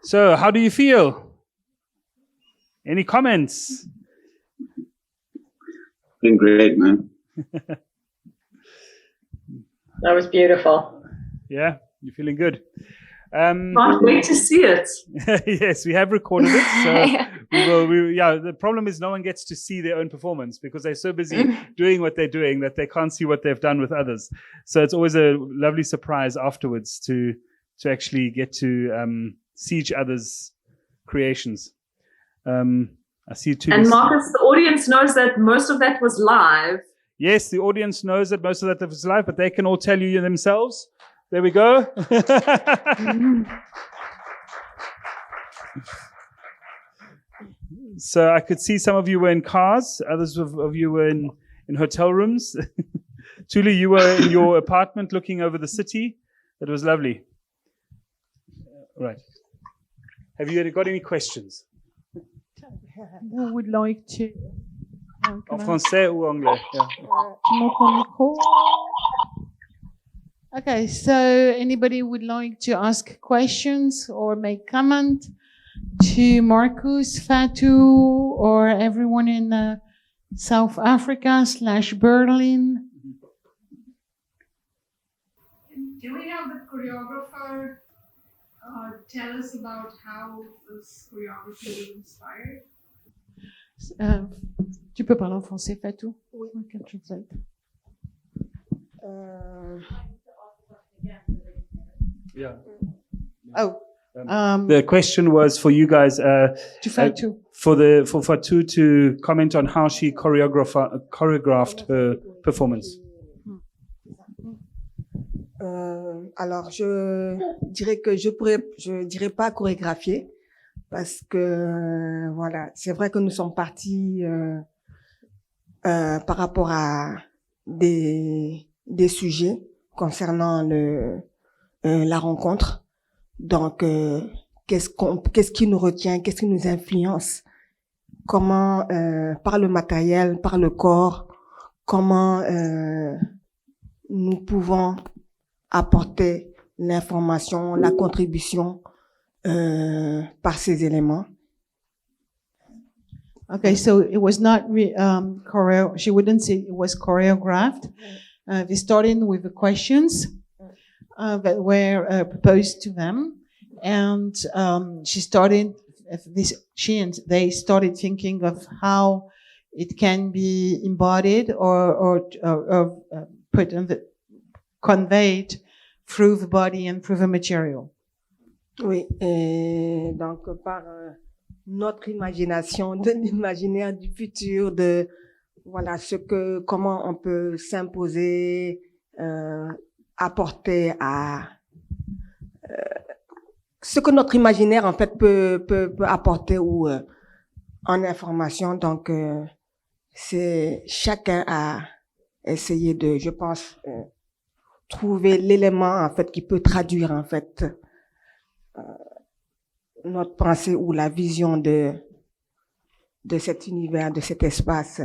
So, how do you feel? Any comments? Been great, man. That was beautiful. Yeah, you're feeling good. Can't wait to see it. Yes, we have recorded it. So the problem is no one gets to see their own performance because they're so busy doing what they're doing that they can't see what they've done with others. So it's always a lovely surprise afterwards to actually get to see each other's creations. I see two. And Marcus, the audience knows that most of that was live. Yes, the audience knows that most of that was live, but they can all tell you themselves. There we go. So I could see some of you were in cars, others of you were in hotel rooms. Tuli, you were in your apartment looking over the city. It was lovely. Right. Have you got any questions? Who would like to? En français ou anglais? Yeah. Tu m'entends micro? Okay, so anybody would like to ask questions or make comment to Marcus, Fatou, or everyone in South Africa / Berlin? Can we have the choreographer tell us about how this choreography was inspired? Tu peux parler en français, Fatou? Oui. I can translate. Yeah. Oh. The question was for you guys, To Fatou. for Fatou to comment on how she choreographed her performance. Alors, je dirais que je dirais pas chorégraphier parce que voilà, c'est vrai que nous sommes partis par rapport à des sujets concernant la rencontre. Donc, qu'est-ce qui nous retient, qu'est-ce qui nous influence, comment par le matériel, par le corps, comment nous pouvons apporter l'information, la contribution par ces éléments. Okay, so it was not she wouldn't say it was choreographed. They started with the questions that were proposed to them, and they started thinking of how it can be embodied or put in conveyed through the body and through the material. Oui, et donc par notre imagination, de l'imaginaire du futur, de voilà comment on peut s'imposer, apporter à ce que notre imaginaire en fait peut apporter ou en information. Donc c'est chacun a essayé de, je pense, trouver l'élément en fait qui peut traduire en fait notre pensée ou la vision de cet univers, de cet espace.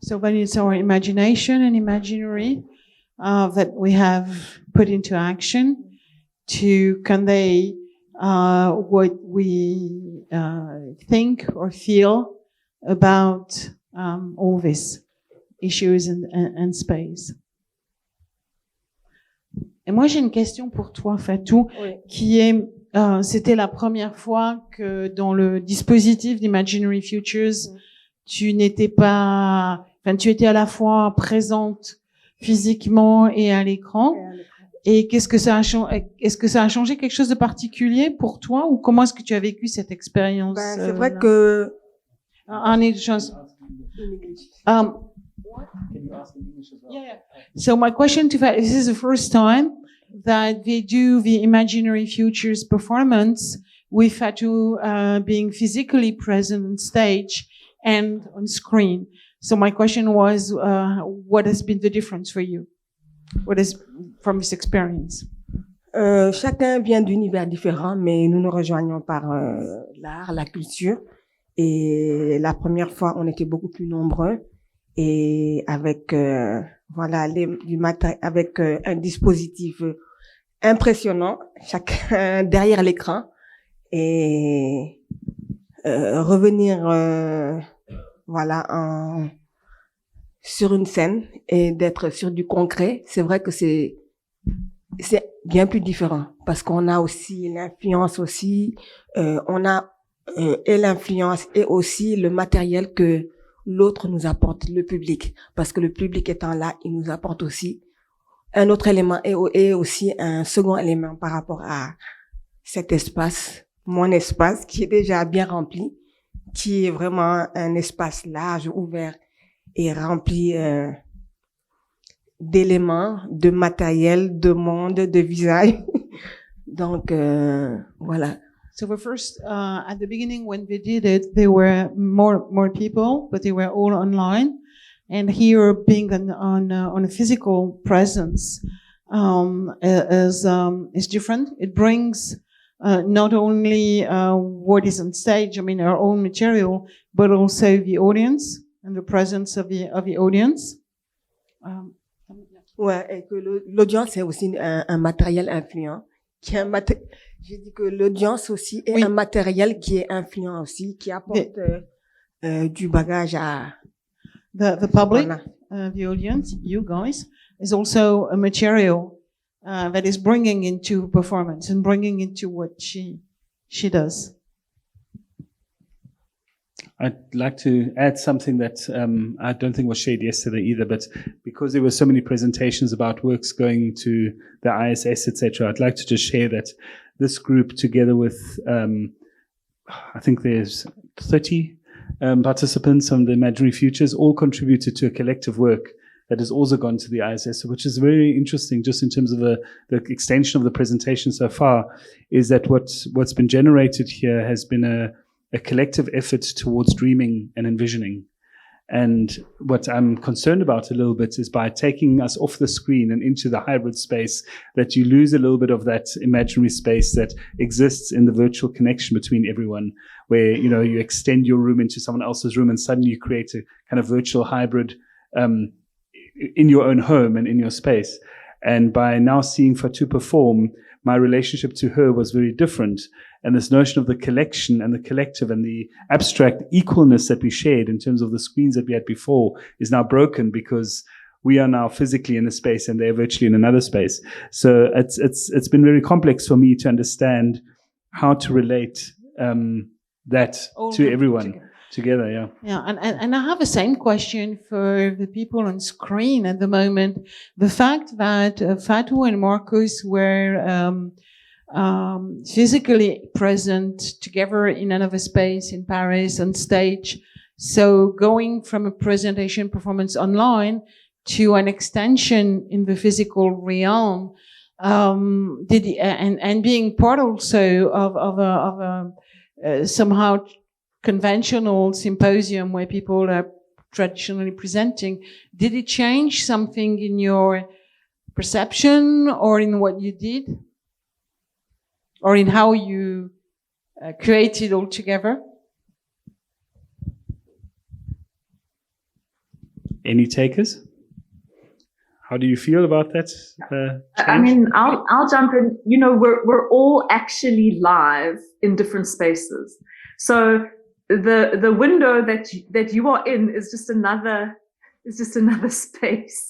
So then it's our imagination and imaginary that we have put into action to convey what we think or feel about all these issues and space. Et moi, j'ai une question pour toi, Fatou, Oui. qui est, c'était la première fois que dans le dispositif d'Imaginary Futures, tu étais à la fois présente physiquement et à l'écran. Et qu'est-ce que ça a changé? Est-ce que ça a changé quelque chose de particulier pour toi, ou comment est-ce que tu as vécu cette expérience? C'est vrai que Can you ask in English as well? Yeah. So my question to Fatou, this is the first time that they do the Imaginary Futures performance with Fatou being physically present on stage and on screen. So my question was, what has been the difference for you? What is from this experience? Chacun vient d'univers différents, mais nous nous rejoignons par l'art, la culture. Et la première fois, on était beaucoup plus nombreux. Et avec voilà, avec un dispositif impressionnant, chacun derrière l'écran, et revenir, voilà, sur une scène et d'être sur du concret. C'est vrai que c'est bien plus différent parce qu'on a aussi l'influence aussi, on a et l'influence et aussi le matériel que l'autre nous apporte, le public, parce que le public étant là, il nous apporte aussi un autre élément et aussi un second élément par rapport à cet espace, mon espace qui est déjà bien rempli, qui est vraiment un espace large, ouvert et rempli d'éléments, de matériel, de monde, de visages. Donc voilà. So the first, at the beginning when they did it, there were more people, but they were all online. And here, being on a physical presence is different. It brings not only what is on stage, I mean our own material, but also the audience and the presence of the audience. Ouais, et que l'audience est aussi un matériel influent. J'ai dit que l'audience aussi est un matériel qui est influent aussi, qui apporte du bagage à the public, the audience, you guys, is also a material that is bringing into performance and bringing into what she does. I'd like to add something that I don't think was shared yesterday either, but because there were so many presentations about works going to the ISS, etc., I'd like to just share that this group, together with, I think there's 30 participants from the Imaginary Futures, all contributed to a collective work that has also gone to the ISS, which is very interesting just in terms of the extension of the presentation so far, is that what's been generated here has been a collective effort towards dreaming and envisioning. And what I'm concerned about a little bit is by taking us off the screen and into the hybrid space, that you lose a little bit of that imaginary space that exists in the virtual connection between everyone, where, you know, you extend your room into someone else's room and suddenly you create a kind of virtual hybrid in your own home and in your space. And by now seeing Fatou perform, my relationship to her was very different. And this notion of the collection and the collective and the abstract equalness that we shared in terms of the screens that we had before is now broken, because we are now physically in a space and they're virtually in another space. So it's been very complex for me to understand how to relate that to everyone together. Yeah. Yeah. And I have the same question for the people on screen at the moment. The fact that Fatou and Marcus were physically present together in another space in Paris on stage. So going from a presentation performance online to an extension in the physical realm, and being part also of a somehow conventional symposium where people are traditionally presenting, did it change something in your perception or in what you did? Or in how you created all together? Any takers? How do you feel about that? I mean, I'll jump in. You know, we're all actually live in different spaces. So the window that you are in is just another space.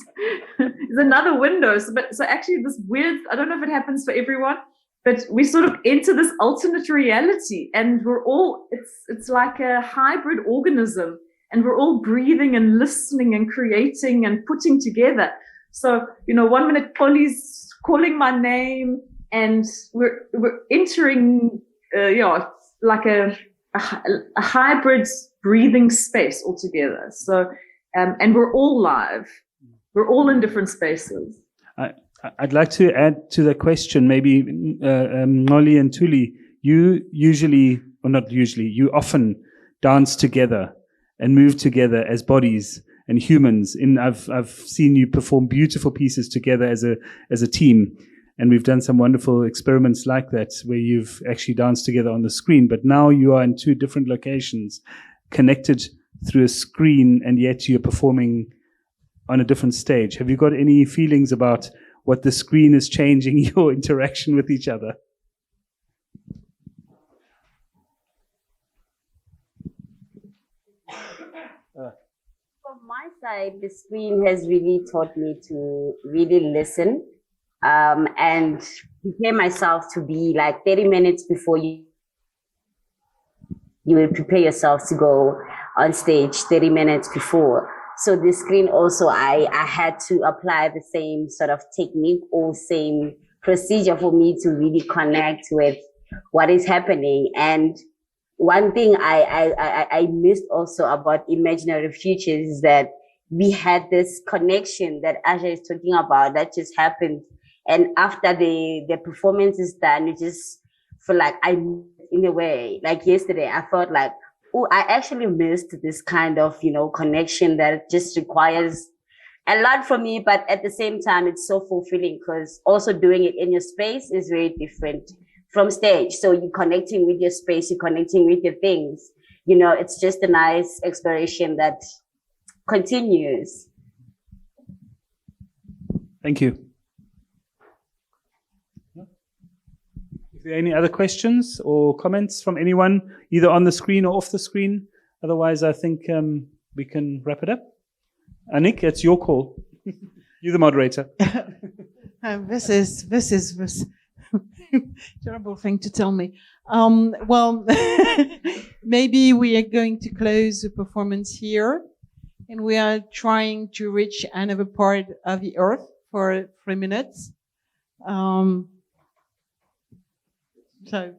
It's another window. So actually, this weird. I don't know if it happens for everyone. But we sort of enter this alternate reality, and we're all, it's like a hybrid organism, and we're all breathing and listening and creating and putting together. So, you know, 1 minute Polly's calling my name, and we're entering, like a hybrid breathing space altogether. So, and we're all live. We're all in different spaces. I'd like to add to the question, maybe Molly and Tuli, you often dance together and move together as bodies and humans. I've seen you perform beautiful pieces together as a team, and we've done some wonderful experiments like that where you've actually danced together on the screen. But now you are in two different locations, connected through a screen, and yet you're performing on a different stage. Have you got any feelings about what the screen is changing your interaction with each other? From my side, the screen has really taught me to really listen and prepare myself to be like 30 minutes before you will prepare yourself to go on stage 30 minutes before. So the screen also, I had to apply the same sort of technique or same procedure for me to really connect with what is happening. And one thing I missed also about Imaginary Futures is that we had this connection that Aja is talking about that just happened. And after the performance is done, you just feel like in a way, like yesterday, I felt like, oh, I actually missed this kind of, connection that just requires a lot from me. But at the same time, it's so fulfilling because also doing it in your space is very different from stage. So you're connecting with your space, you're connecting with your things. It's just a nice exploration that continues. Thank you. If there are any other questions or comments from anyone, either on the screen or off the screen, otherwise I think we can wrap it up. Annick, it's your call. You're the moderator. This is terrible thing to tell me. Well, maybe we are going to close the performance here, and we are trying to reach another part of the earth for 3 minutes. So,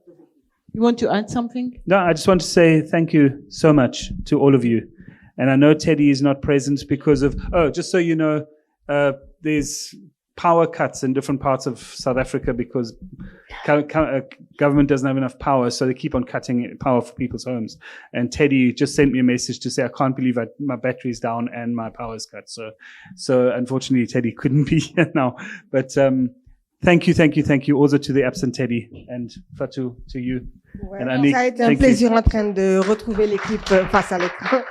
you want to add something? No, I just want to say thank you so much to all of you. And I know Teddy is not present because of, just so you know, there's power cuts in different parts of South Africa because government doesn't have enough power, so they keep on cutting power for people's homes. And Teddy just sent me a message to say, I can't believe my battery's down and my power's cut. So unfortunately, Teddy couldn't be here now. But thank you also to the absent Teddy and Fatou, to you. Ouais, and Annick. Ça a été un plaisir en train de retrouver l'équipe face à l'écran.